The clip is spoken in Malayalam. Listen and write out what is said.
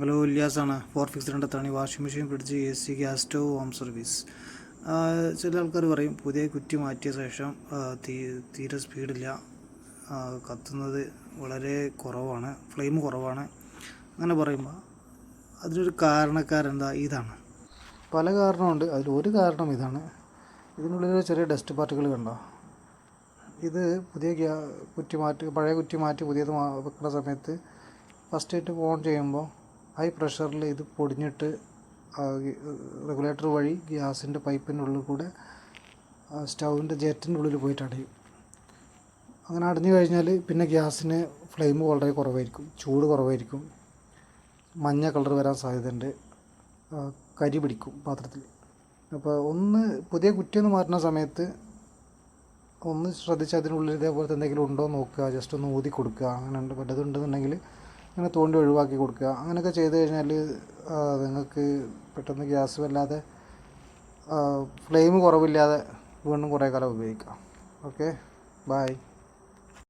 ഹലോ, ഇല്യാസാണ്. ഫോർ ഫിക്സ് രണ്ടത്താണ് washing machine, fridge, AC, gas stove, home service. ചില ആൾക്കാർ പറയും പുതിയ കുറ്റി മാറ്റിയ ശേഷം തീരെ സ്പീഡില്ല, കത്തുന്നത് വളരെ കുറവാണ്, ഫ്ലെയിം കുറവാണ്. അങ്ങനെ പറയുമ്പോൾ അതിനൊരു കാരണക്കാരെന്താ ഇതാണ്. പല കാരണമുണ്ട്. അതിലൊരു കാരണം ഇതാണ്. ഇതിനുള്ളിൽ ചെറിയ ഡസ്റ്റ് പാർട്ടിക്കിൾ കണ്ടോ. ഇത് പഴയ കുറ്റി മാറ്റി പുതിയത് വെക്കുന്ന സമയത്ത് ഫസ്റ്റ് ആയിട്ട് ഓൺ ചെയ്യുമ്പോൾ ഹൈ പ്രഷറിൽ ഇത് പൊടിഞ്ഞിട്ട് റെഗുലേറ്റർ വഴി ഗ്യാസിൻ്റെ പൈപ്പിൻ്റെ ഉള്ളിൽ കൂടെ സ്റ്റൗവിൻ്റെ ജെറ്റിൻ്റെ ഉള്ളിൽ പോയിട്ട് അടയും. അങ്ങനെ അടഞ്ഞു കഴിഞ്ഞാൽ പിന്നെ ഗ്യാസിന് ഫ്ലെയിം വളരെ കുറവായിരിക്കും, ചൂട് കുറവായിരിക്കും, മഞ്ഞ കളർ വരാൻ സാധ്യതയുണ്ട്, കരി പിടിക്കും പാത്രത്തിൽ. അപ്പോൾ പുതിയ കുറ്റിയൊന്ന് മാറ്റുന്ന സമയത്ത് ഒന്ന് ശ്രദ്ധിച്ച് അതിനുള്ളിൽ ഇതേപോലത്തെ എന്തെങ്കിലും ഉണ്ടോ എന്ന് നോക്കുക. ജസ്റ്റ് ഒന്ന് ഊതി കൊടുക്കുക. അങ്ങനെ വല്ലതുണ്ടെന്നുണ്ടെങ്കിൽ അങ്ങനെ തോണ്ടി ഒഴിവാക്കി കൊടുക്കുക. അങ്ങനെയൊക്കെ ചെയ്ത് കഴിഞ്ഞാൽ നിങ്ങൾക്ക് പെട്ടെന്ന് ഗ്യാസ് വല്ലാതെ ഫ്ലെയിം കുറവില്ലാതെ വീണ്ടും കുറേ കാലം ഉപയോഗിക്കാം. Okay, by.